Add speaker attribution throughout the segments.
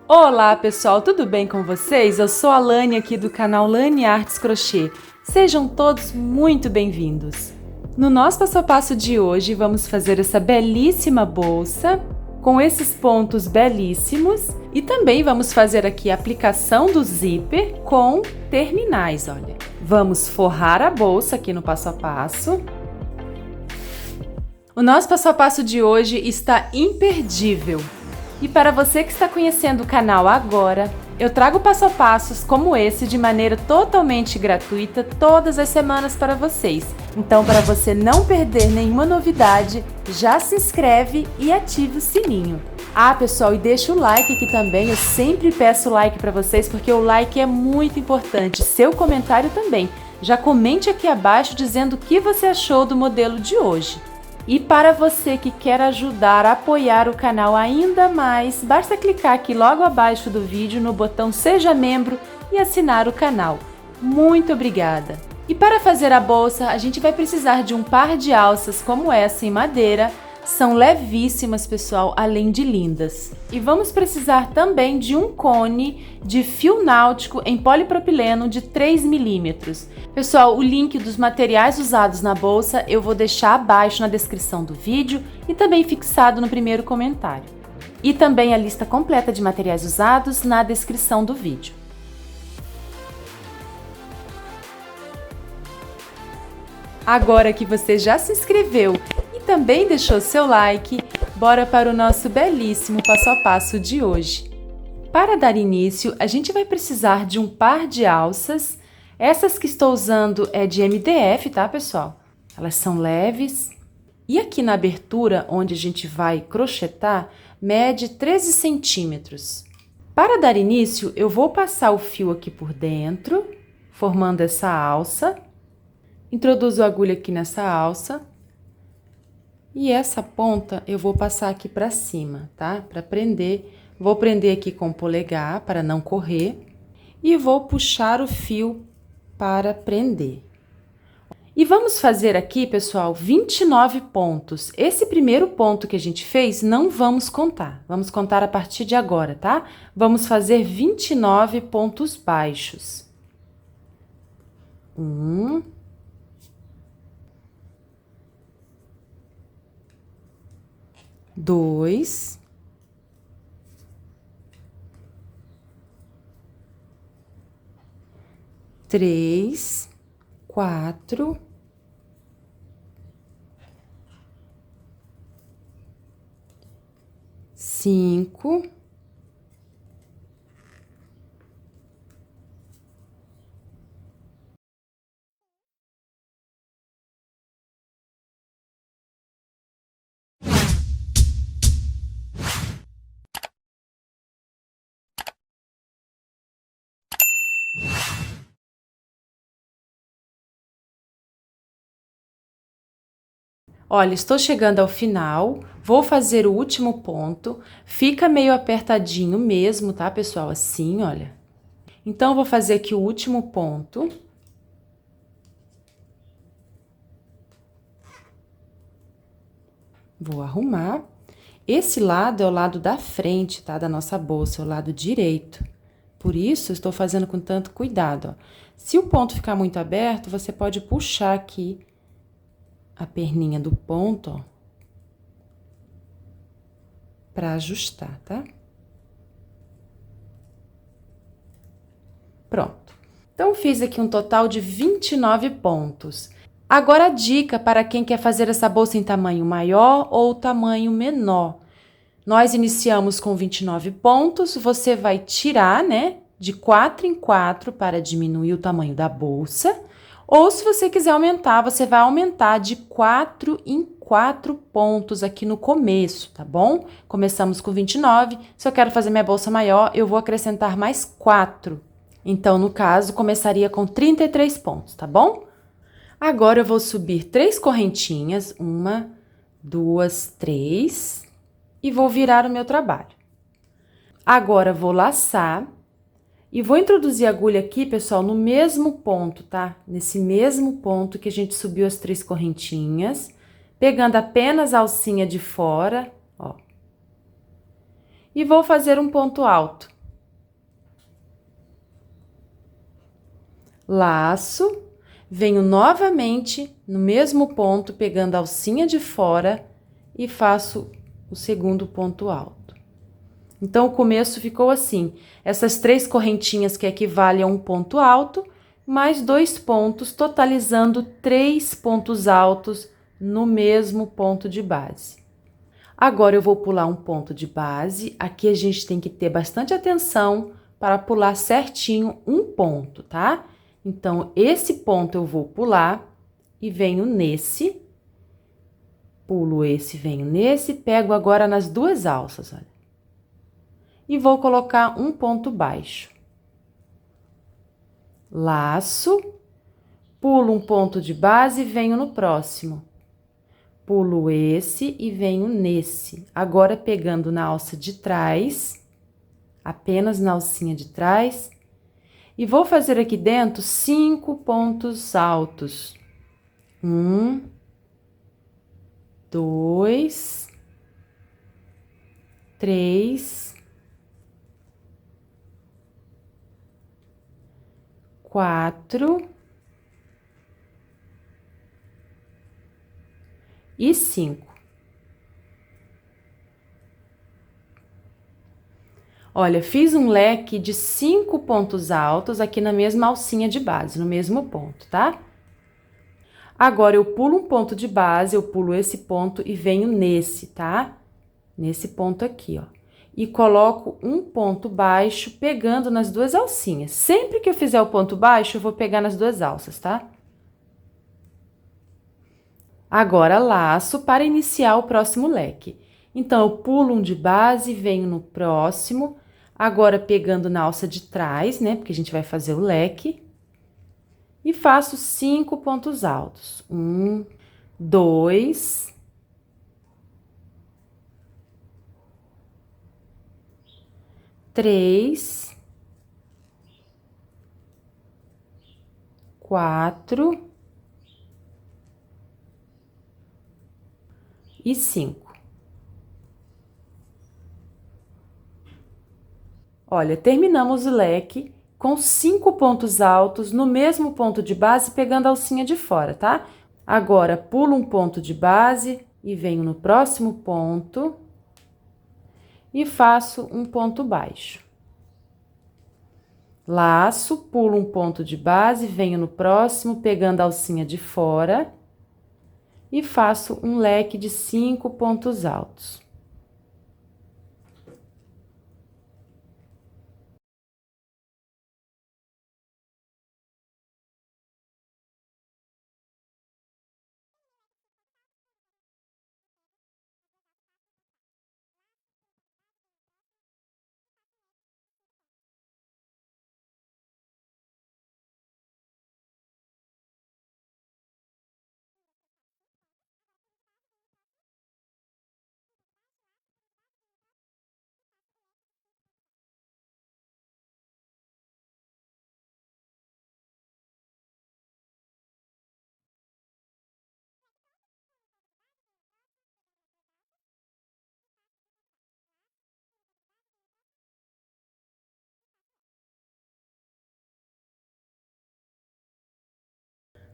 Speaker 1: Olá pessoal, tudo bem com vocês? Eu sou a Lani aqui do canal Lani Artes Crochê. Sejam todos muito bem-vindos. No nosso passo a passo de hoje vamos fazer essa belíssima bolsa com esses pontos belíssimos e também vamos fazer aqui a aplicação do zíper com terminais, olha. Vamos forrar a bolsa aqui no passo a passo. O nosso passo a passo de hoje está imperdível. E para você que está conhecendo o canal agora, eu trago passo a passos como esse de maneira totalmente gratuita todas as semanas para vocês. Então, para você não perder nenhuma novidade, já se inscreve e ative o sininho. Ah, pessoal, e deixa o like aqui também, eu sempre peço like para vocês porque o like é muito importante, seu comentário também. Já comente aqui abaixo dizendo o que você achou do modelo de hoje. E para você que quer ajudar a apoiar o canal ainda mais, basta clicar aqui logo abaixo do vídeo no botão Seja Membro e assinar o canal. Muito obrigada! E para fazer a bolsa, a gente vai precisar de um par de alças como essa em madeira. São levíssimas, pessoal, além de lindas. E vamos precisar também de um cone de fio náutico em polipropileno de 3 milímetros. Pessoal, o link dos materiais usados na bolsa eu vou deixar abaixo na descrição do vídeo e também fixado no primeiro comentário. E também a lista completa de materiais usados na descrição do vídeo. Agora que você já se inscreveu e também deixou seu like, bora para o nosso belíssimo passo a passo de hoje. Para dar início, a gente vai precisar de um par de alças. Essas que estou usando é de MDF, tá, pessoal? Elas são leves. E aqui na abertura, onde a gente vai crochetar, mede 13 centímetros. Para dar início, eu vou passar o fio aqui por dentro, formando essa alça. Introduzo a agulha aqui nessa alça. E essa ponta eu vou passar aqui para cima, tá? Para prender. Vou prender aqui com o polegar para não correr. E vou puxar o fio para prender. E vamos fazer aqui, pessoal, 29 pontos. Esse primeiro ponto que a gente fez, não vamos contar. Vamos contar a partir de agora, tá? Vamos fazer 29 pontos baixos. 1, 2, 3, 4, 5, 'Olha, estou chegando ao final, vou fazer o último ponto, fica meio apertadinho mesmo, tá, pessoal? Assim, olha. Então, eu vou fazer aqui o último ponto. Vou arrumar. Esse lado é o lado da frente, tá, da nossa bolsa, é o lado direito. Por isso, eu estou fazendo com tanto cuidado, ó. Se o ponto ficar muito aberto, você pode puxar aqui a perninha do ponto, ó, para ajustar, tá? Pronto. Então, fiz aqui um total de 29 pontos. Agora, a dica para quem quer fazer essa bolsa em tamanho maior ou tamanho menor. Nós iniciamos com 29 pontos, você vai tirar, né, de 4 em 4 para diminuir o tamanho da bolsa. Ou, se você quiser aumentar, você vai aumentar de 4 em 4 pontos aqui no começo, tá bom? Começamos com 29, se eu quero fazer minha bolsa maior, eu vou acrescentar mais 4. Então, no caso, começaria com 33 pontos, tá bom? Agora, eu vou subir 3 correntinhas, 1, 2, 3, e vou virar o meu trabalho. Agora, vou laçar. E vou introduzir a agulha aqui, pessoal, no mesmo ponto, tá? Nesse mesmo ponto que a gente subiu as 3 correntinhas, pegando apenas a alcinha de fora, ó. E vou fazer um ponto alto. laço, venho novamente no mesmo ponto, pegando a alcinha de fora e faço o segundo ponto alto. Então, o começo ficou assim, essas 3 correntinhas que equivalem a um ponto alto, mais 2 pontos, totalizando 3 pontos altos no mesmo ponto de base. Agora, eu vou pular um ponto de base, aqui a gente tem que ter bastante atenção para pular certinho um ponto, tá? Então, esse ponto eu vou pular e venho nesse, pulo esse, venho nesse, pego agora nas 2 alças, olha. E vou colocar um ponto baixo. Laço, pulo um ponto de base e venho no próximo. Pulo esse e venho nesse. Agora, pegando na alça de trás, apenas na alcinha de trás, e vou fazer aqui dentro 5 pontos altos. 1, 2, 3, 4 e 5. Olha, fiz um leque de 5 pontos altos aqui na mesma alcinha de base, no mesmo ponto, tá? Agora, eu pulo um ponto de base, eu pulo esse ponto e venho nesse, tá? Nesse ponto aqui, ó. E coloco um ponto baixo, pegando nas 2 alcinhas. Sempre que eu fizer o ponto baixo, eu vou pegar nas 2 alças, tá? Agora, laço para iniciar o próximo leque. Então, eu pulo um de base, venho no próximo, agora pegando na alça de trás, né? Porque a gente vai fazer o leque. E faço 5 pontos altos. 1, 2, 3, 4 e 5. Olha, terminamos o leque com 5 pontos altos no mesmo ponto de base, pegando a alcinha de fora, tá? Agora, pulo um ponto de base e venho no próximo ponto e faço um ponto baixo. Laço, pulo um ponto de base, venho no próximo, pegando a alcinha de fora e faço um leque de 5 pontos altos.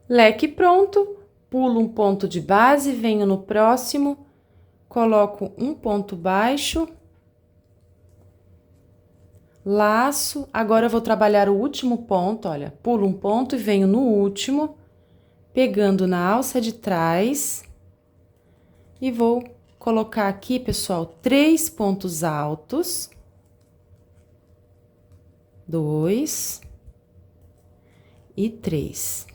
Speaker 1: Leque pronto, pulo um ponto de base, venho no próximo, coloco um ponto baixo, laço, agora eu vou trabalhar o último ponto, olha, pulo um ponto e venho no último, pegando na alça de trás, e vou colocar aqui, pessoal, 3 pontos altos, 2 e 3.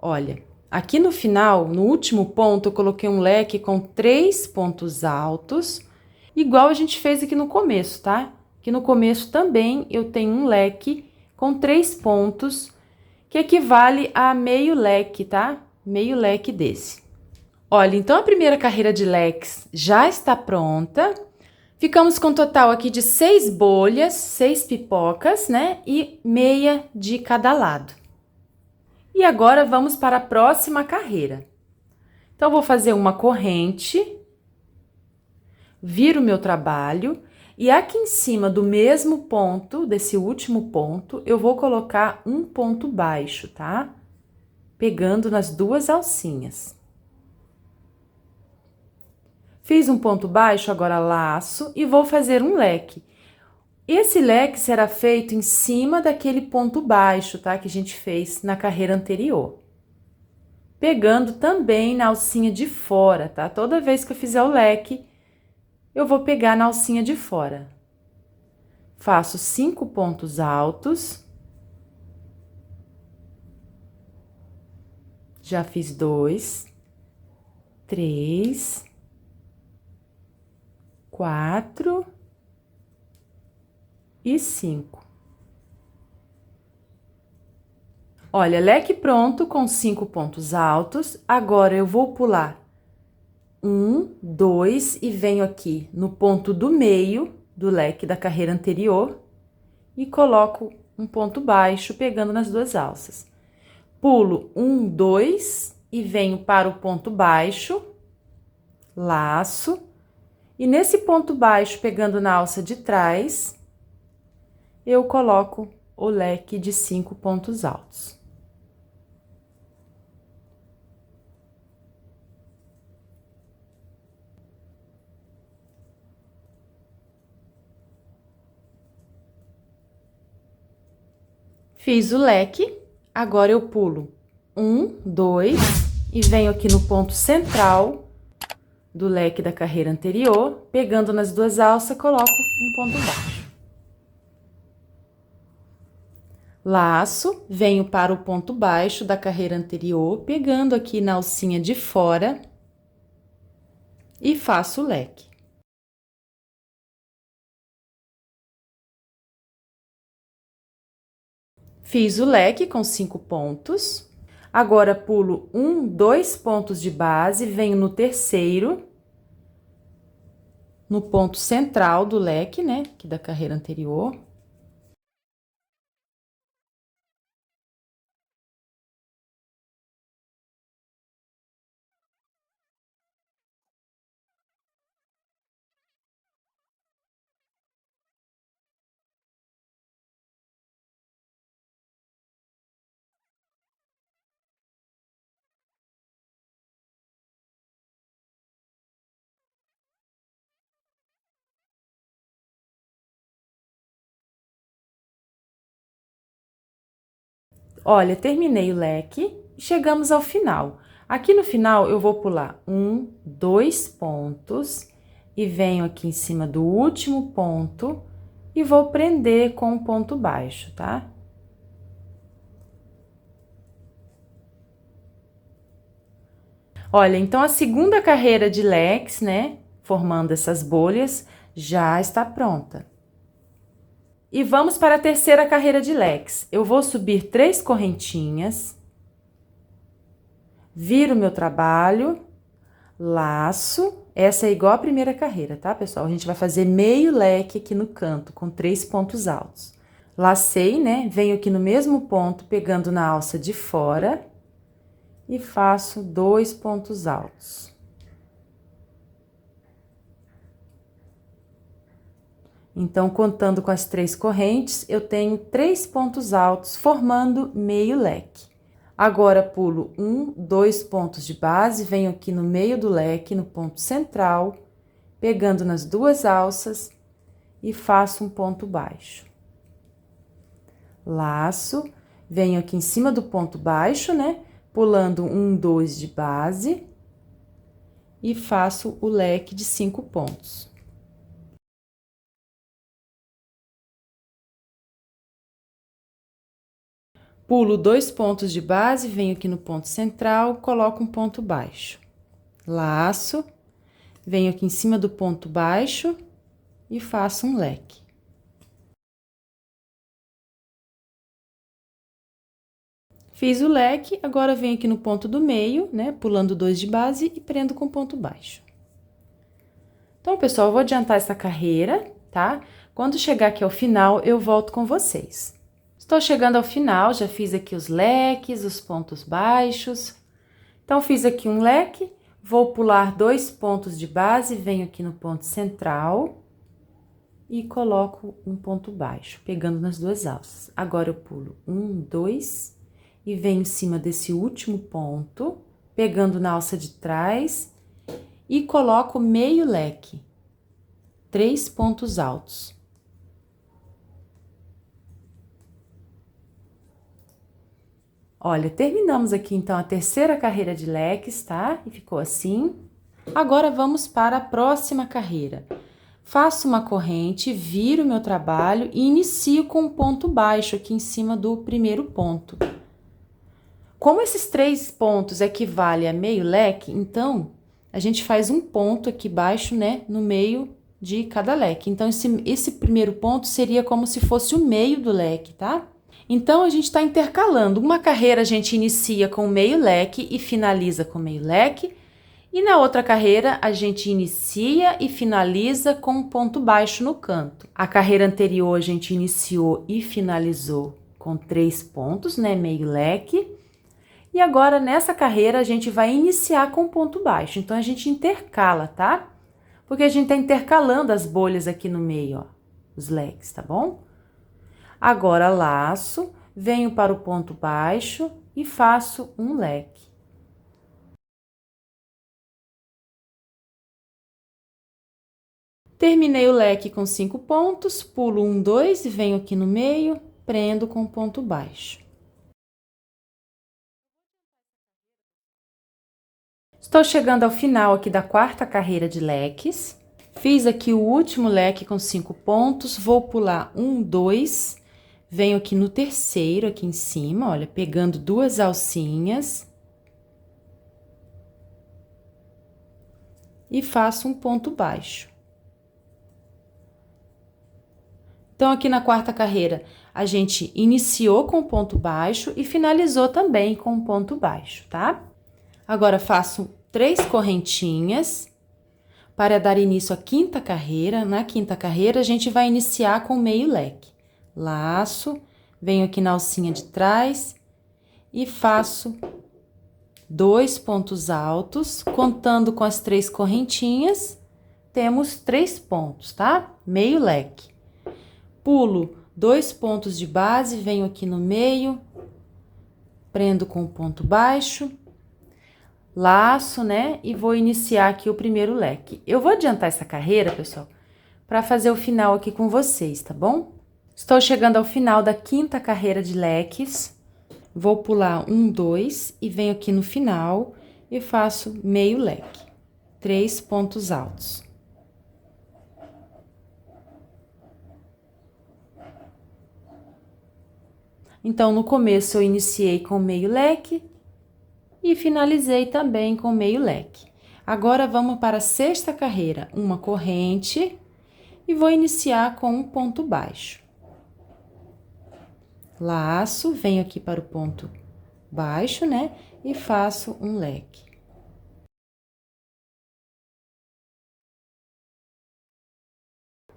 Speaker 1: Olha, aqui no final, no último ponto, eu coloquei um leque com 3 pontos altos, igual a gente fez aqui no começo, tá? Aqui no começo também eu tenho um leque com 3 pontos, que equivale a meio leque, tá? Meio leque desse. Olha, então a primeira carreira de leques já está pronta. Ficamos com um total aqui de 6 bolhas, 6 pipocas, né? E meia de cada lado. E agora, vamos para a próxima carreira. Então, vou fazer uma corrente, viro o meu trabalho. E aqui em cima do mesmo ponto, desse último ponto, eu vou colocar um ponto baixo, tá? Pegando nas duas alcinhas. Fiz um ponto baixo, agora laço e vou fazer um leque. Esse leque será feito em cima daquele ponto baixo, tá? Que a gente fez na carreira anterior. Pegando também na alcinha de fora, tá? Toda vez que eu fizer o leque, eu vou pegar na alcinha de fora. Faço 5 pontos altos. Já fiz 2, 3, 4 e 5. Olha, leque pronto com 5 pontos altos. Agora, eu vou pular 1, 2 e venho aqui no ponto do meio do leque da carreira anterior e coloco um ponto baixo pegando nas duas alças. Pulo 1, 2 e venho para o ponto baixo, laço, e nesse ponto baixo, pegando na alça de trás, eu coloco o leque de 5 pontos altos. Fiz o leque, agora eu pulo 1, 2 e venho aqui no ponto central do leque da carreira anterior, pegando nas duas alças, coloco um ponto baixo. Laço, venho para o ponto baixo da carreira anterior, pegando aqui na alcinha de fora e faço o leque. Fiz o leque com 5 pontos. Agora, pulo 1, 2 pontos de base, venho no terceiro, no ponto central do leque, né, aqui da carreira anterior. Olha, terminei o leque e chegamos ao final. Aqui no final, eu vou pular 1, 2 pontos e venho aqui em cima do último ponto e vou prender com um ponto baixo, tá? Olha, então a segunda carreira de leques, né, formando essas bolhas, já está pronta. E vamos para a terceira carreira de leques. Eu vou subir 3 correntinhas, viro meu trabalho, laço, essa é igual a primeira carreira, tá, pessoal? A gente vai fazer meio leque aqui no canto, com 3 pontos altos. Lacei, né? Venho aqui no mesmo ponto, pegando na alça de fora e faço 2 pontos altos. Então, contando com as 3 correntes, eu tenho 3 pontos altos, formando meio leque. Agora, pulo 1, 2 pontos de base, venho aqui no meio do leque, no ponto central, pegando nas duas alças e faço um ponto baixo. Laço, venho aqui em cima do ponto baixo, né? Pulando 1, 2 de base e faço o leque de 5 pontos. Pulo 2 pontos de base, venho aqui no ponto central, coloco um ponto baixo. Laço, venho aqui em cima do ponto baixo e faço um leque. Fiz o leque, agora venho aqui no ponto do meio, né, pulando 2 de base e prendo com ponto baixo. Então, pessoal, eu vou adiantar essa carreira, tá? Quando chegar aqui ao final, eu volto com vocês. Estou chegando ao final, já fiz aqui os leques, os pontos baixos. Então, fiz aqui um leque, vou pular 2 pontos de base, venho aqui no ponto central e coloco um ponto baixo, pegando nas duas alças. Agora eu pulo 1, 2 e venho em cima desse último ponto, pegando na alça de trás e coloco meio leque, 3 pontos altos. Olha, terminamos aqui então a terceira carreira de leques, tá? E ficou assim. Agora vamos para a próxima carreira. Faço uma corrente, viro meu trabalho e inicio com um ponto baixo aqui em cima do primeiro ponto. Como esses 3 pontos equivalem a meio leque, então a gente faz um ponto aqui baixo, né, no meio de cada leque. Então esse primeiro ponto seria como se fosse o meio do leque, tá? Então a gente está intercalando. Uma carreira a gente inicia com meio leque e finaliza com meio leque. E na outra carreira, a gente inicia e finaliza com um ponto baixo no canto. A carreira anterior, a gente iniciou e finalizou com 3 pontos, né? Meio leque. E agora, nessa carreira, a gente vai iniciar com ponto baixo. Então, a gente intercala, tá? Porque a gente tá intercalando as bolhas aqui no meio, ó. Os leques, tá bom? Agora, laço, venho para o ponto baixo e faço um leque. Terminei o leque com 5 pontos, pulo 1, 2 e venho aqui no meio, prendo com ponto baixo. Estou chegando ao final aqui da quarta carreira de leques. Fiz aqui o último leque com 5 pontos, vou pular 1, 2, venho aqui no terceiro, aqui em cima, olha, pegando 2 alcinhas. E faço um ponto baixo. Então, aqui na quarta carreira, a gente iniciou com ponto baixo e finalizou também com ponto baixo, tá? Agora, faço 3 correntinhas para dar início à quinta carreira. Na quinta carreira, a gente vai iniciar com meio leque. Laço, venho aqui na alcinha de trás e faço 2 pontos altos, contando com as 3 correntinhas, temos 3 pontos, tá? Meio leque. Pulo 2 pontos de base, venho aqui no meio, prendo com ponto baixo, laço, né? E vou iniciar aqui o primeiro leque. Eu vou adiantar essa carreira, pessoal, para fazer o final aqui com vocês, tá bom? Estou chegando ao final da quinta carreira de leques. Vou pular 1, 2 e venho aqui no final e faço meio leque, 3 pontos altos. Então, no começo eu iniciei com meio leque e finalizei também com meio leque. Agora, vamos para a sexta carreira, uma corrente e vou iniciar com um ponto baixo. Laço, venho aqui para o ponto baixo, né? E faço um leque.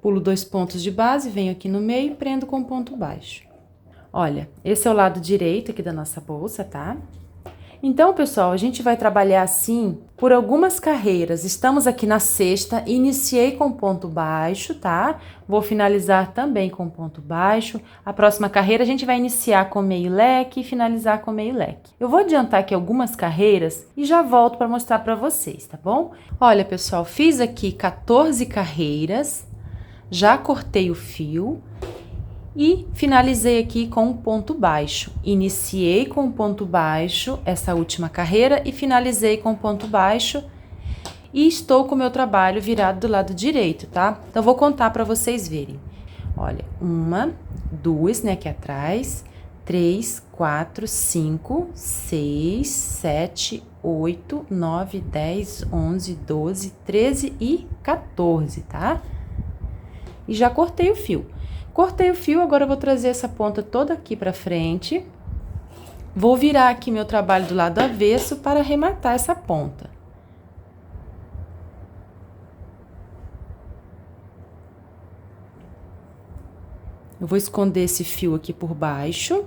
Speaker 1: Pulo 2 pontos de base, venho aqui no meio e prendo com ponto baixo. Olha, esse é o lado direito aqui da nossa bolsa, tá? Então, pessoal, a gente vai trabalhar assim por algumas carreiras. Estamos aqui na sexta, iniciei com ponto baixo, tá? Vou finalizar também com ponto baixo. A próxima carreira a gente vai iniciar com meio leque e finalizar com meio leque. Eu vou adiantar aqui algumas carreiras e já volto para mostrar para vocês, tá bom? Olha, pessoal, fiz aqui 14 carreiras, já cortei o fio. E finalizei aqui com um ponto baixo. Iniciei com um ponto baixo essa última carreira e finalizei com um ponto baixo. E estou com o meu trabalho virado do lado direito, tá? Então, vou contar para vocês verem. Olha, 1, 2, né, aqui atrás, 3, 4, 5, 6, 7, 8, 9, 10, 11, 12, 13 e 14, tá? E já cortei o fio. Cortei o fio, agora eu vou trazer essa ponta toda aqui pra frente. Vou virar aqui meu trabalho do lado avesso para arrematar essa ponta. Eu vou esconder esse fio aqui por baixo.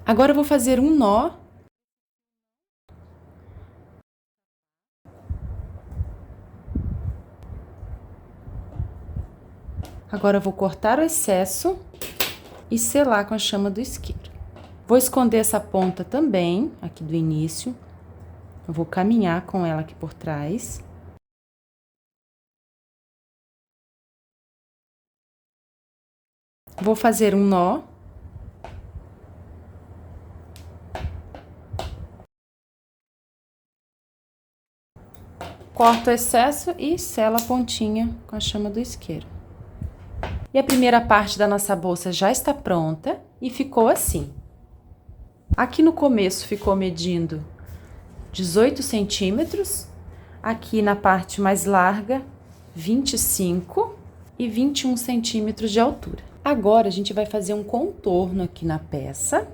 Speaker 1: Agora eu vou fazer um nó. Agora eu vou cortar o excesso e selar com a chama do isqueiro. Vou esconder essa ponta também, aqui do início. Eu vou caminhar com ela aqui por trás. Vou fazer um nó. Corto o excesso e selo a pontinha com a chama do isqueiro. E a primeira parte da nossa bolsa já está pronta e ficou assim. Aqui no começo ficou medindo 18 centímetros, aqui na parte mais larga 25 e 21 centímetros de altura. Agora a gente vai fazer um contorno aqui na peça.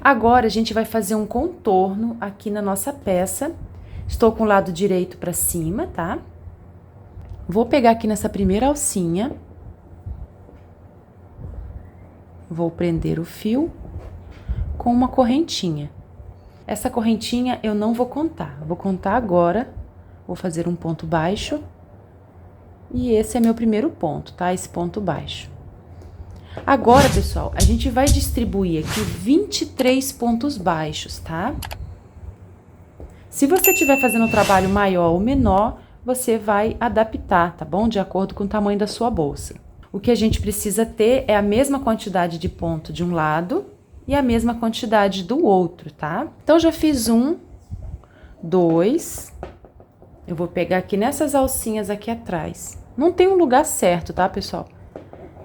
Speaker 1: Agora a gente vai fazer um contorno aqui na nossa peça. Estou com o lado direito para cima, tá? Vou pegar aqui nessa primeira alcinha. Vou prender o fio com uma correntinha. Essa correntinha eu não vou contar, vou contar agora. Vou fazer um ponto baixo. E esse é meu primeiro ponto, tá? Esse ponto baixo. Agora, pessoal, a gente vai distribuir aqui 23 pontos baixos, tá? Se você estiver fazendo um trabalho maior ou menor, você vai adaptar, tá bom? De acordo com o tamanho da sua bolsa. O que a gente precisa ter é a mesma quantidade de ponto de um lado e a mesma quantidade do outro, tá? Então, já fiz 1, 2. Eu vou pegar aqui nessas alcinhas aqui atrás. Não tem um lugar certo, tá, pessoal?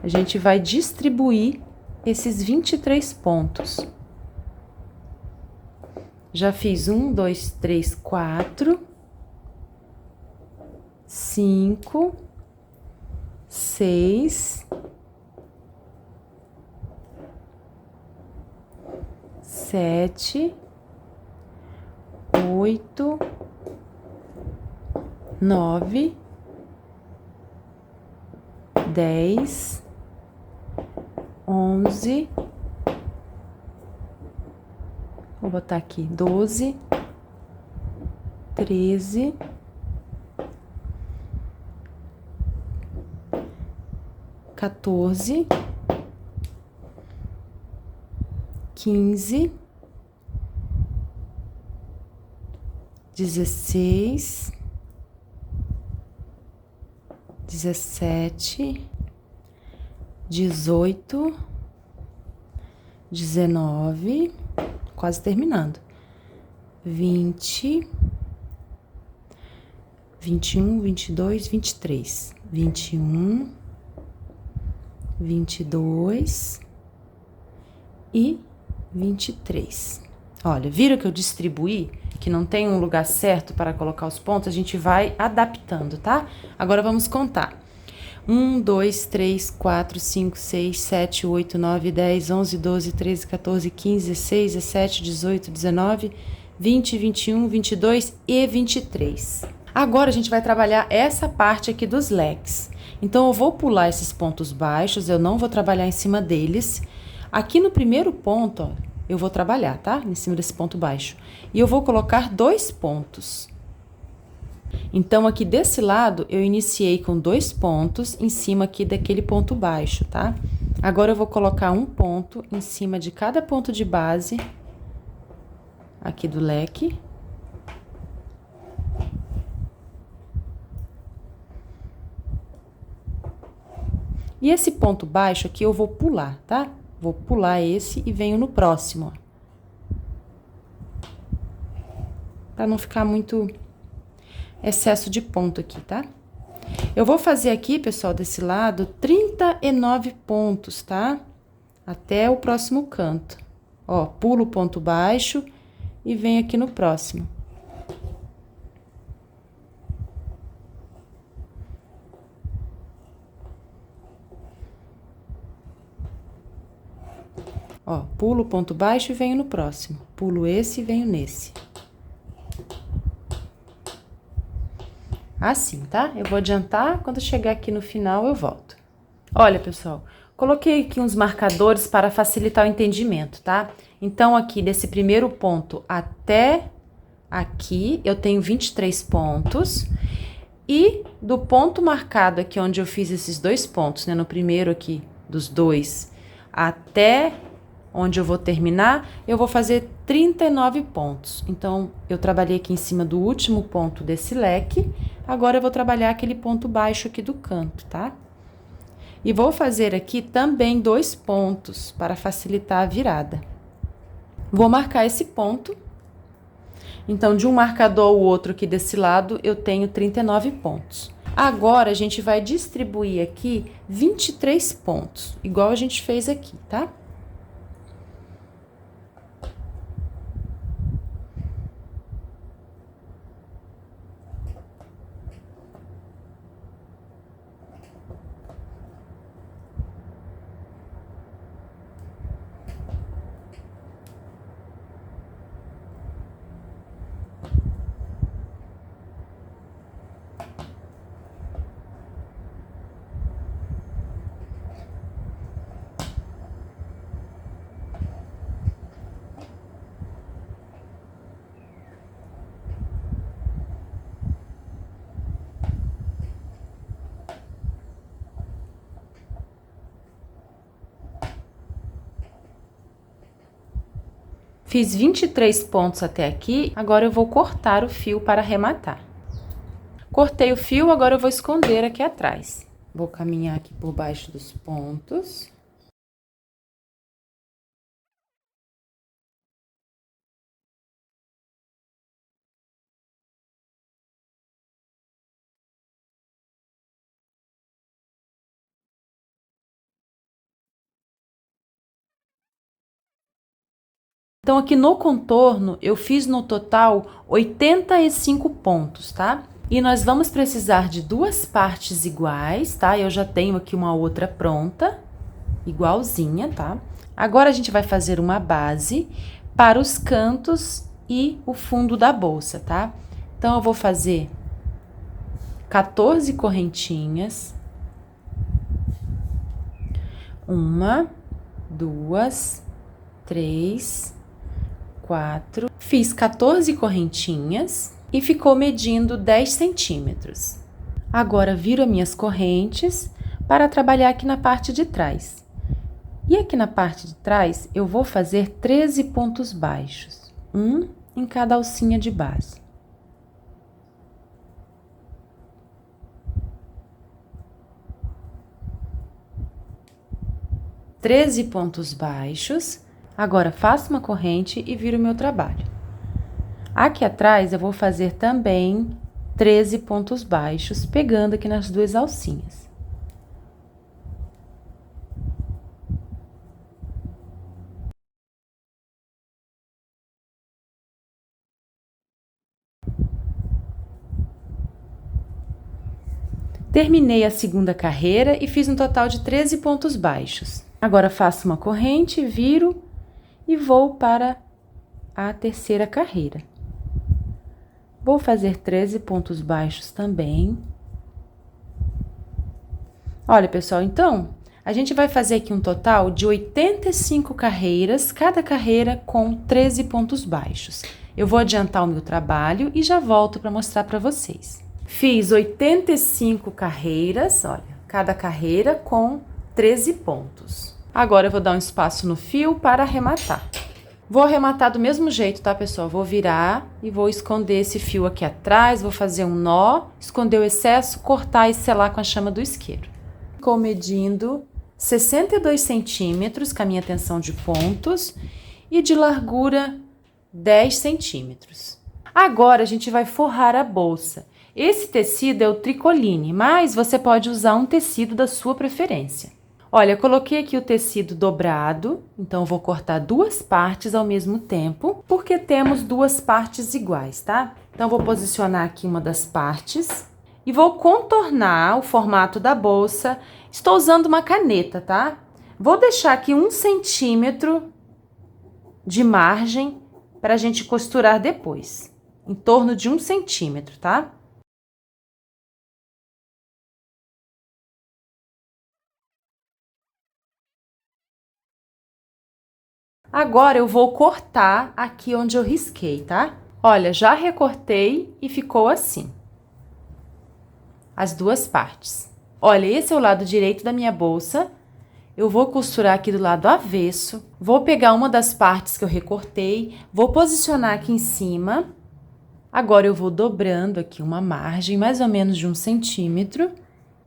Speaker 1: A gente vai distribuir esses 23 pontos. Já fiz 1, 2, 3, 4, 5, 6, 7, 8, 9, 10, 11, vou botar aqui 12, 13, 14, 15, 16, 17, 18, 19, quase terminando, 20, 21, 22, 23, 21, 22 e 23. Olha, viram que eu distribuí? Que não tem um lugar certo para colocar os pontos, a gente vai adaptando, tá? Agora vamos contar. 1, 2, 3, 4, 5, 6, 7, 8, 9, 10, 11, 12, 13, 14, 15, 16, 17, 18, 19, 20, 21, 22 e 23. Agora a gente vai trabalhar essa parte aqui dos leques. Então eu vou pular esses pontos baixos, eu não vou trabalhar em cima deles. Aqui no primeiro ponto, ó, eu vou trabalhar, tá? Em cima desse ponto baixo. E eu vou colocar 2 pontos. Então, aqui desse lado, eu iniciei com 2 pontos em cima aqui daquele ponto baixo, tá? Agora, eu vou colocar um ponto em cima de cada ponto de base aqui do leque. E esse ponto baixo aqui eu vou pular, tá? Vou pular esse e venho no próximo, ó. Pra não ficar muito excesso de ponto aqui, tá? Eu vou fazer aqui, pessoal, desse lado, 39 pontos, tá? Até o próximo canto. Ó, pulo o ponto baixo e venho aqui no próximo. Ó, pulo o ponto baixo e venho no próximo. Pulo esse e venho nesse. Assim, tá? Eu vou adiantar, quando chegar aqui no final eu volto. Olha, pessoal, Coloquei aqui uns marcadores para facilitar o entendimento, tá? Então, aqui desse primeiro ponto até aqui, eu tenho 23 pontos. E do ponto marcado aqui, onde eu fiz esses 2 pontos, né? No primeiro aqui, dos 2, até onde eu vou terminar, eu vou fazer 39 pontos. Então, eu trabalhei aqui em cima do último ponto desse leque. Agora, eu vou trabalhar aquele ponto baixo aqui do canto, tá? E vou fazer aqui também 2 pontos para facilitar a virada. Vou marcar esse ponto. Então, de um marcador ao outro aqui desse lado, eu tenho 39 pontos. Agora, a gente vai distribuir aqui 23 pontos, igual a gente fez aqui, tá? Fiz 23 pontos até aqui, agora eu vou cortar o fio para arrematar. Cortei o fio, agora eu vou esconder aqui atrás. Vou caminhar aqui por baixo dos pontos. Então, aqui no contorno, eu fiz no total 85 pontos, tá? E nós vamos precisar de 2 partes iguais, tá? Eu já tenho aqui uma outra pronta, igualzinha, tá? Agora, a gente vai fazer uma base para os cantos e o fundo da bolsa, tá? Então, eu vou fazer 14 correntinhas. 1, 2, 3, 4. Fiz 14 correntinhas e ficou medindo 10 centímetros. Agora, viro as minhas correntes para trabalhar aqui na parte de trás. E aqui na parte de trás, eu vou fazer 13 pontos baixos, um em cada alcinha de base. Treze pontos baixos. Agora, faço uma corrente e viro o meu trabalho. Aqui atrás, eu vou fazer também 13 pontos baixos, pegando aqui nas 2 alcinhas. Terminei a segunda carreira e fiz um total de 13 pontos baixos. Agora, faço uma corrente, viro e vou para a terceira carreira. Vou fazer 13 pontos baixos também. Olha, pessoal, então, a gente vai fazer aqui um total de 85 carreiras, cada carreira com 13 pontos baixos. Eu vou adiantar o meu trabalho e já volto para mostrar para vocês. Fiz 85 carreiras, olha, cada carreira com 13 pontos. Agora, eu vou dar um espaço no fio para arrematar. Vou arrematar do mesmo jeito, tá, pessoal? Vou virar e vou esconder esse fio aqui atrás, vou fazer um nó, esconder o excesso, cortar e selar com a chama do isqueiro. Ficou medindo 62 centímetros com a minha tensão de pontos e de largura 10 centímetros. Agora, a gente vai forrar a bolsa. Esse tecido é o tricoline, mas você pode usar um tecido da sua preferência. Olha, eu coloquei aqui o tecido dobrado, então eu vou cortar 2 partes ao mesmo tempo, porque temos 2 partes iguais, tá? Então, eu vou posicionar aqui uma das partes e vou contornar o formato da bolsa. Estou usando uma caneta, tá? Vou deixar aqui 1 centímetro de margem para a gente costurar depois, em torno de 1 centímetro, tá? Agora, eu vou cortar aqui onde eu risquei, tá? Olha, já recortei e ficou assim. As duas partes. Olha, esse é o lado direito da minha bolsa. Eu vou costurar aqui do lado avesso. Vou pegar uma das partes que eu recortei, vou posicionar aqui em cima. Agora, eu vou dobrando aqui uma margem, mais ou menos de 1 centímetro,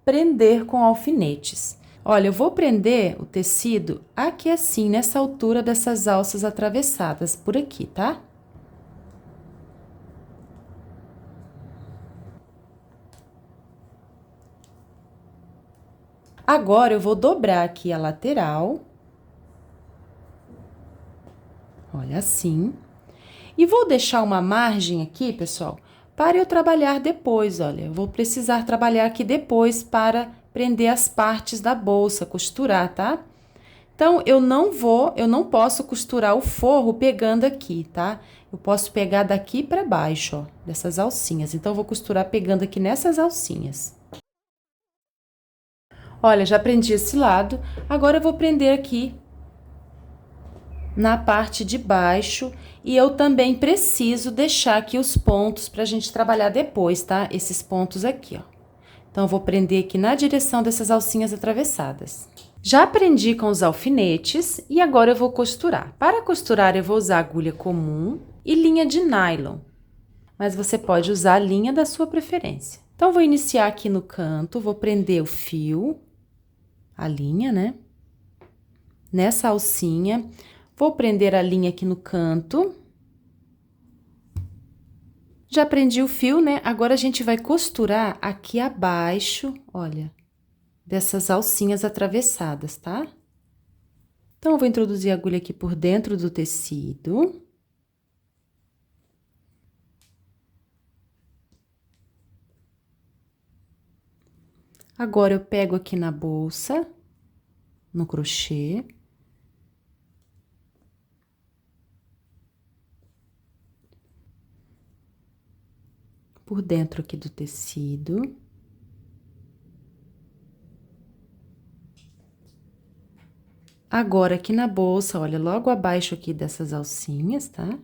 Speaker 1: prender com alfinetes. Olha, eu vou prender o tecido aqui assim, nessa altura dessas alças atravessadas, por aqui, tá? Agora, eu vou dobrar aqui a lateral. Olha assim. E vou deixar uma margem aqui, pessoal, para eu trabalhar depois, olha. Eu vou precisar trabalhar aqui depois para prender as partes da bolsa, costurar, tá? Então, eu não posso costurar o forro pegando aqui, tá? Eu posso pegar daqui para baixo, ó, dessas alcinhas. Então, eu vou costurar pegando aqui nessas alcinhas. Olha, já prendi esse lado, agora eu vou prender aqui na parte de baixo e eu também preciso deixar aqui os pontos pra gente trabalhar depois, tá? Esses pontos aqui, ó. Então, eu vou prender aqui na direção dessas alcinhas atravessadas. Já prendi com os alfinetes e agora eu vou costurar. Para costurar, eu vou usar agulha comum e linha de nylon, mas você pode usar a linha da sua preferência. Então, vou iniciar aqui no canto, vou prender o fio, a linha, né? Nessa alcinha, vou prender a linha aqui no canto. Já prendi o fio, né? Agora, a gente vai costurar aqui abaixo, olha, dessas alcinhas atravessadas, tá? Então, eu vou introduzir a agulha aqui por dentro do tecido. Agora, eu pego aqui na bolsa, no crochê. Por dentro aqui do tecido. Agora, aqui na bolsa, olha, logo abaixo aqui dessas alcinhas, tá?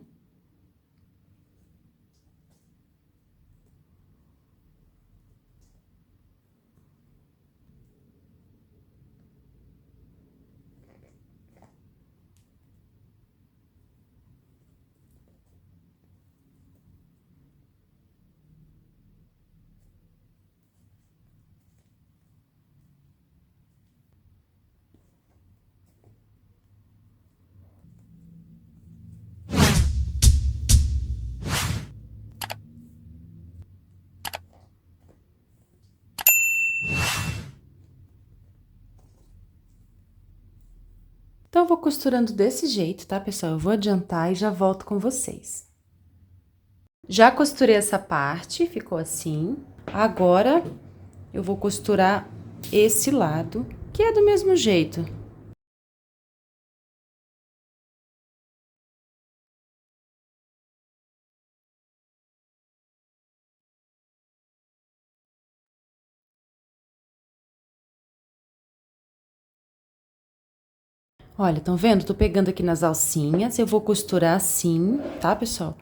Speaker 1: Então, eu vou costurando desse jeito, tá, pessoal? Eu vou adiantar e já volto com vocês. Já costurei essa parte, ficou assim. Agora, eu vou costurar esse lado, que é do mesmo jeito. Olha, estão vendo? Tô pegando aqui nas alcinhas, eu vou costurar assim, tá, pessoal?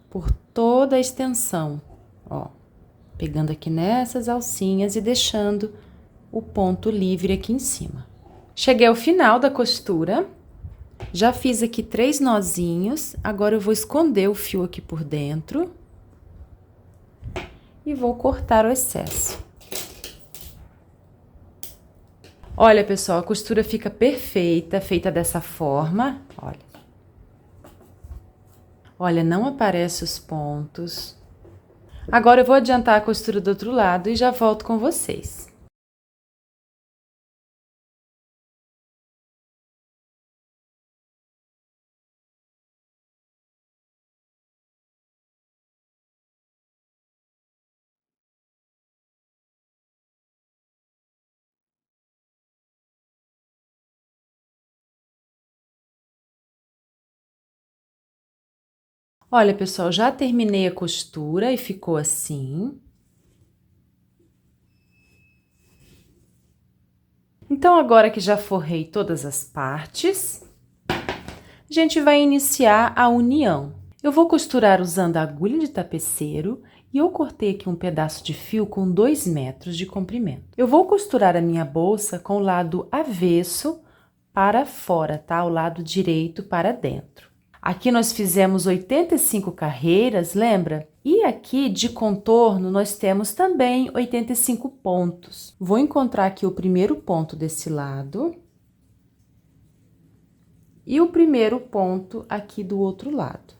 Speaker 1: Por toda a extensão, ó. Pegando aqui nessas alcinhas e deixando o ponto livre aqui em cima. Cheguei ao final da costura, já fiz aqui 3 nozinhos, agora eu vou esconder o fio aqui por dentro e vou cortar o excesso. Olha, pessoal, a costura fica perfeita, feita dessa forma, olha. Olha, não aparece os pontos. Agora, eu vou adiantar a costura do outro lado e já volto com vocês. Olha, pessoal, já terminei a costura e ficou assim. Então, agora que já forrei todas as partes, a gente vai iniciar a união. Eu vou costurar usando a agulha de tapeceiro e eu cortei aqui um pedaço de fio com 2 metros de comprimento. Eu vou costurar a minha bolsa com o lado avesso para fora, tá? O lado direito para dentro. Aqui nós fizemos 85 carreiras, lembra? E aqui de contorno nós temos também 85 pontos. Vou encontrar aqui o primeiro ponto desse lado e o primeiro ponto aqui do outro lado.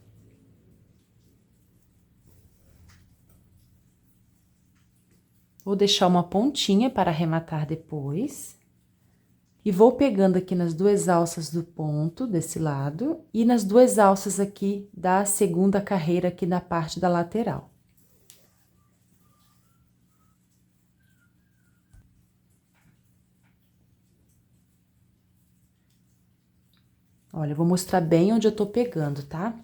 Speaker 1: Vou deixar uma pontinha para arrematar depois. E vou pegando aqui nas 2 alças do ponto desse lado e nas 2 alças aqui da segunda carreira aqui na parte da lateral. Olha, eu vou mostrar bem onde eu tô pegando, tá?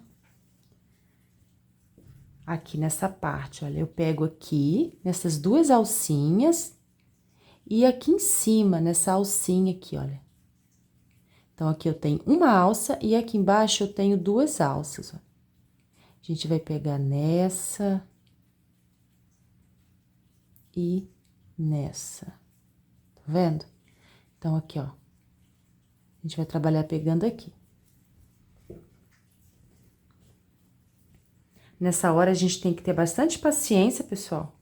Speaker 1: Aqui nessa parte, olha, eu pego aqui nessas 2 alcinhas e aqui em cima, nessa alcinha aqui, olha. Então, aqui eu tenho uma alça e aqui embaixo eu tenho 2 alças, ó. A gente vai pegar nessa e nessa, tá vendo? Então, aqui, ó, a gente vai trabalhar pegando aqui. Nessa hora, a gente tem que ter bastante paciência, pessoal,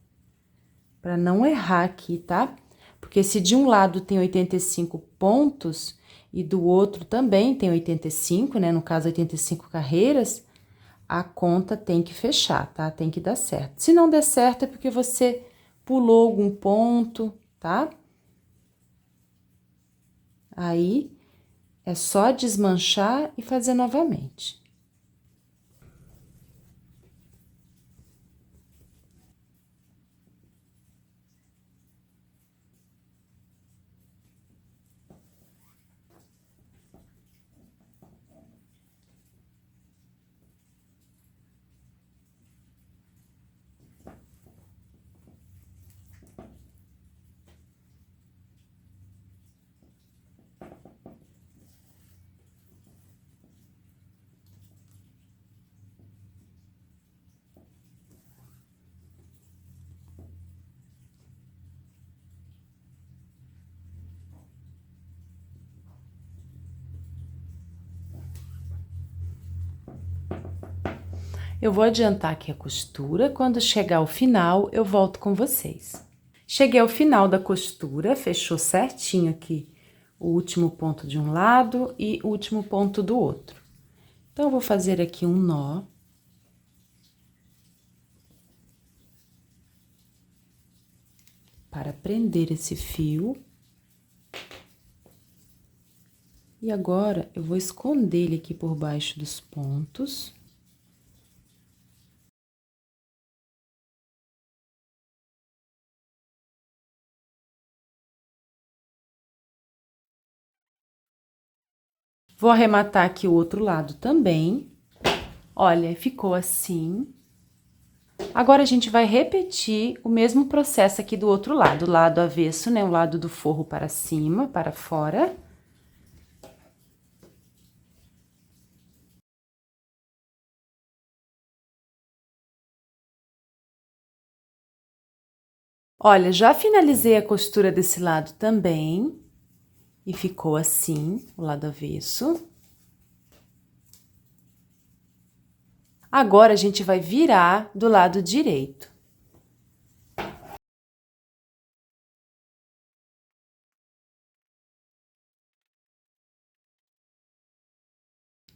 Speaker 1: para não errar aqui, tá? Porque se de um lado tem 85 pontos e do outro também tem 85, né? No caso, 85 carreiras, a conta tem que fechar, tá? Tem que dar certo. Se não der certo, é porque você pulou algum ponto, tá? Aí, é só desmanchar e fazer novamente. Eu vou adiantar aqui a costura, quando chegar ao final, eu volto com vocês. Cheguei ao final da costura, fechou certinho aqui o último ponto de um lado e o último ponto do outro. Então, eu vou fazer aqui um nó. Para prender esse fio. E agora, eu vou esconder ele aqui por baixo dos pontos. Vou arrematar aqui o outro lado também. Olha, ficou assim. Agora, a gente vai repetir o mesmo processo aqui do outro lado. O lado avesso, né? O lado do forro para cima, para fora. Olha, já finalizei a costura desse lado também. E ficou assim, o lado avesso. Agora, a gente vai virar do lado direito.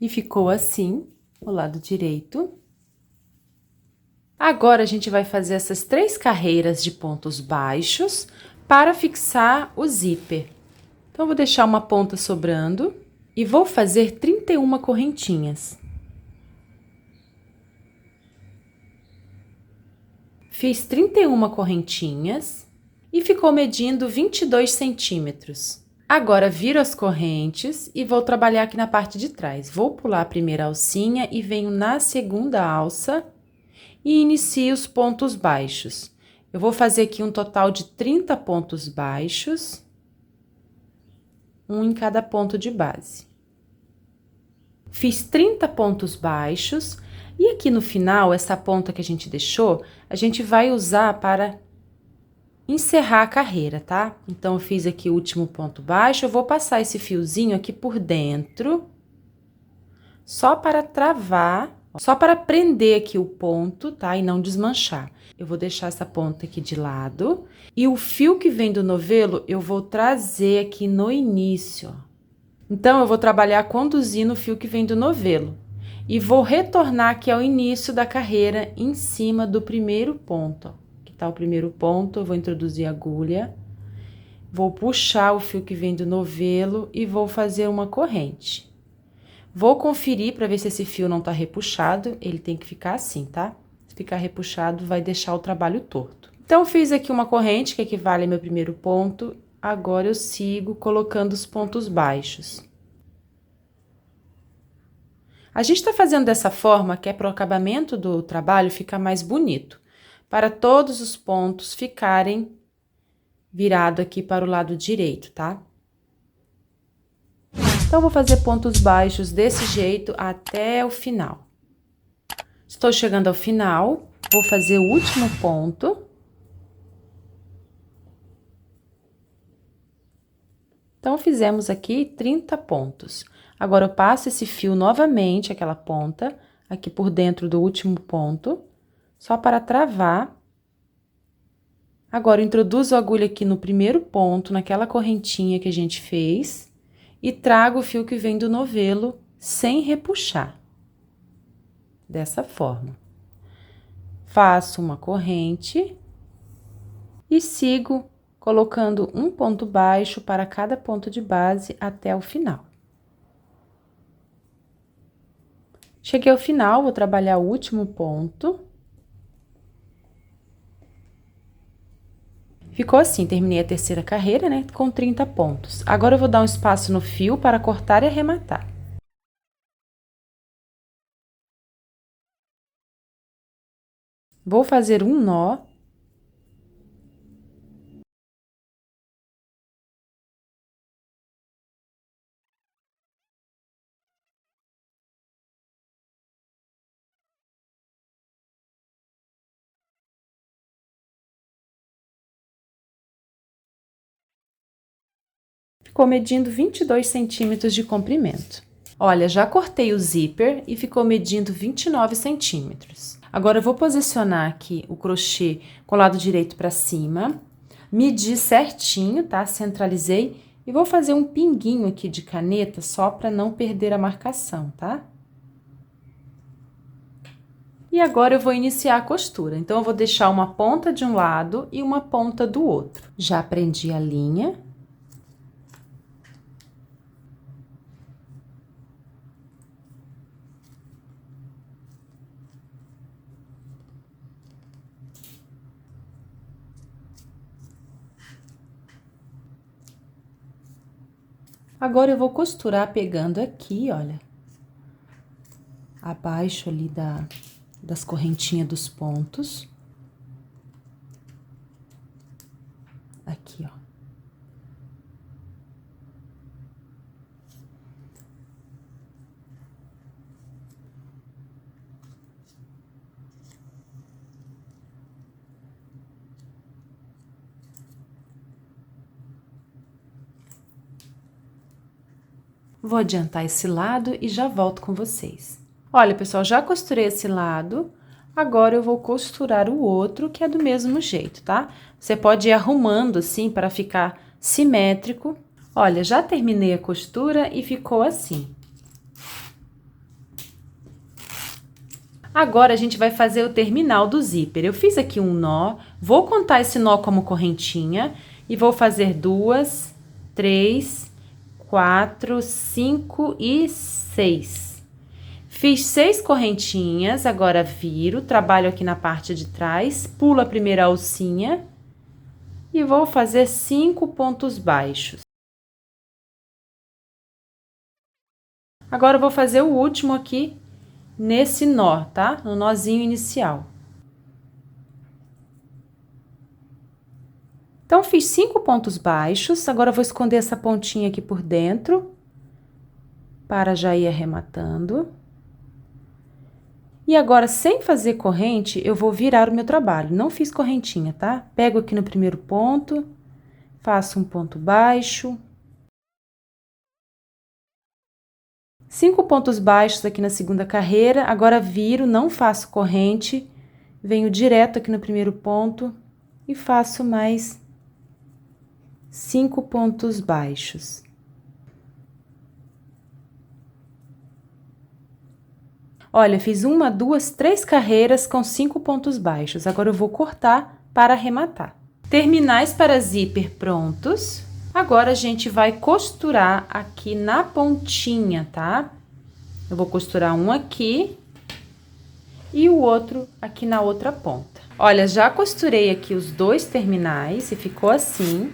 Speaker 1: E ficou assim, o lado direito. Agora, a gente vai fazer essas 3 carreiras de pontos baixos para fixar o zíper. Então, eu vou deixar uma ponta sobrando e vou fazer 31 correntinhas. Fiz 31 correntinhas e ficou medindo 22 centímetros. Agora, viro as correntes e vou trabalhar aqui na parte de trás. Vou pular a primeira alcinha e venho na segunda alça e inicio os pontos baixos. Eu vou fazer aqui um total de 30 pontos baixos, um em cada ponto de base. Fiz 30 pontos baixos e aqui no final, essa ponta que a gente deixou, a gente vai usar para encerrar a carreira, tá? Então, eu fiz aqui o último ponto baixo, eu vou passar esse fiozinho aqui por dentro, só para travar, só para prender aqui o ponto, tá? E não desmanchar. Eu vou deixar essa ponta aqui de lado, e o fio que vem do novelo, eu vou trazer aqui no início, ó. Então, eu vou trabalhar conduzindo o fio que vem do novelo. E vou retornar aqui ao início da carreira, em cima do primeiro ponto, ó. Aqui tá o primeiro ponto, eu vou introduzir a agulha. Vou puxar o fio que vem do novelo e vou fazer uma corrente. Vou conferir para ver se esse fio não tá repuxado, ele tem que ficar assim, tá? Se ficar repuxado, vai deixar o trabalho torto. Então, fiz aqui uma corrente que equivale ao meu primeiro ponto. Agora, eu sigo colocando os pontos baixos. A gente tá fazendo dessa forma que é para o acabamento do trabalho ficar mais bonito, para todos os pontos ficarem virados aqui para o lado direito, tá? Então, vou fazer pontos baixos desse jeito até o final. Estou chegando ao final, vou fazer o último ponto. Então, fizemos aqui 30 pontos. Agora, eu passo esse fio novamente, aquela ponta, aqui por dentro do último ponto, só para travar. Agora, eu introduzo a agulha aqui no primeiro ponto, naquela correntinha que a gente fez, e trago o fio que vem do novelo sem repuxar. Dessa forma. Faço uma corrente e sigo colocando um ponto baixo para cada ponto de base até o final. Cheguei ao final, vou trabalhar o último ponto. Ficou assim, terminei a terceira carreira, né, com 30 pontos. Agora, eu vou dar um espaço no fio para cortar e arrematar. Vou fazer um nó. Ficou medindo 22 centímetros de comprimento. Olha, já cortei o zíper e ficou medindo 29 centímetros. Agora, eu vou posicionar aqui o crochê com o lado direito para cima, medir certinho, tá? Centralizei e vou fazer um pinguinho aqui de caneta só para não perder a marcação, tá? E agora, eu vou iniciar a costura. Então, eu vou deixar uma ponta de um lado e uma ponta do outro. Já prendi a linha. Agora, eu vou costurar pegando aqui, olha, abaixo ali das correntinhas dos pontos. Aqui, ó. Vou adiantar esse lado e já volto com vocês. Olha, pessoal, já costurei esse lado, agora eu vou costurar o outro, que é do mesmo jeito, tá? Você pode ir arrumando assim para ficar simétrico. Olha, já terminei a costura e ficou assim. Agora, a gente vai fazer o terminal do zíper. Eu fiz aqui um nó, vou contar esse nó como correntinha e vou fazer 2, 3, 4, 5 e 6. Fiz 6 correntinhas, agora viro, trabalho aqui na parte de trás, pulo a primeira alcinha e vou fazer 5 pontos baixos. Agora, eu vou fazer o último aqui nesse nó, tá? No nozinho inicial. Então, fiz 5 pontos baixos, agora eu vou esconder essa pontinha aqui por dentro, para já ir arrematando. E agora, sem fazer corrente, eu vou virar o meu trabalho. Não fiz correntinha, tá? Pego aqui no primeiro ponto, faço um ponto baixo. 5 pontos baixos aqui na segunda carreira. Agora, viro, não faço corrente, venho direto aqui no primeiro ponto e faço mais 5 pontos baixos. Olha, fiz 1, 2, 3 carreiras com 5 pontos baixos. Agora, eu vou cortar para arrematar. Terminais para zíper prontos. Agora, a gente vai costurar aqui na pontinha, tá? Eu vou costurar um aqui e o outro aqui na outra ponta. Olha, já costurei aqui os 2 terminais e ficou assim.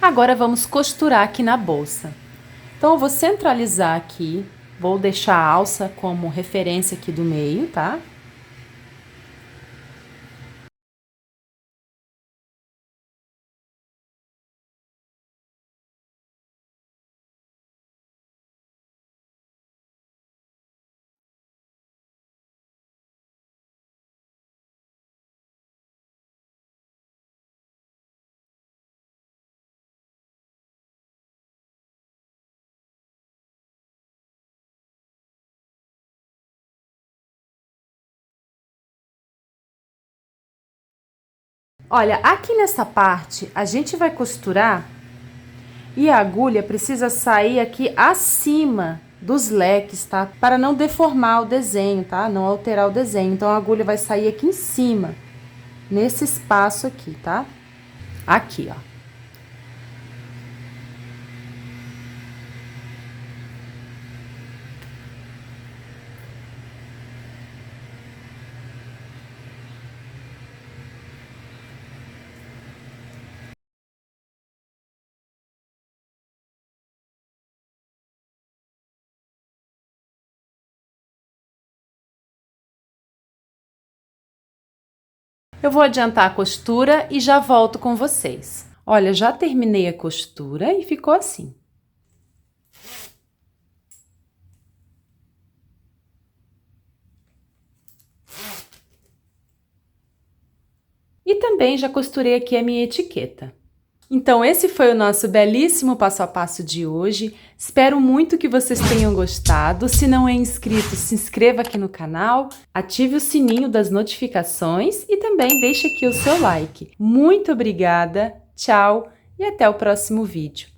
Speaker 1: Agora, vamos costurar aqui na bolsa. Então, eu vou centralizar aqui. Vou deixar a alça como referência aqui do meio, tá? Olha, aqui nessa parte, a gente vai costurar e a agulha precisa sair aqui acima dos leques, tá? Para não deformar o desenho, tá? Não alterar o desenho. Então, a agulha vai sair aqui em cima, nesse espaço aqui, tá? Aqui, ó. Eu vou adiantar a costura e já volto com vocês. Olha, já terminei a costura e ficou assim. E também já costurei aqui a minha etiqueta. Então, esse foi o nosso belíssimo passo a passo de hoje. Espero muito que vocês tenham gostado. Se não é inscrito, se inscreva aqui no canal, ative o sininho das notificações e também deixe aqui o seu like. Muito obrigada, tchau e até o próximo vídeo.